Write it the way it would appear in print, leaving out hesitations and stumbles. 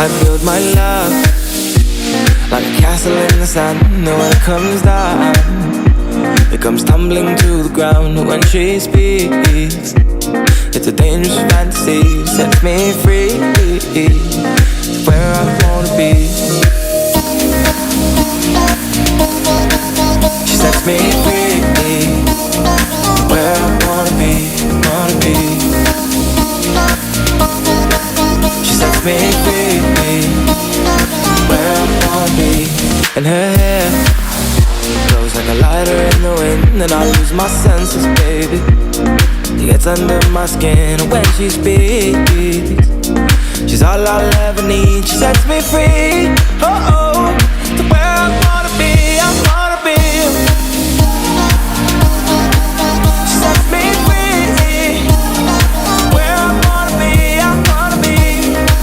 I build my love like a castle in the sand. And when it comes down, it comes tumbling to the ground. When she speaks, it's a dangerous fantasy. Sets me free to where I wanna be. She sets me free to where I wanna be, wanna be. She sets me free where I wanna be. And her hair glows like a lighter in the wind, and I lose my senses, baby. She gets under my skin when she speaks. She's all I'll ever need. She sets me free. Oh, oh.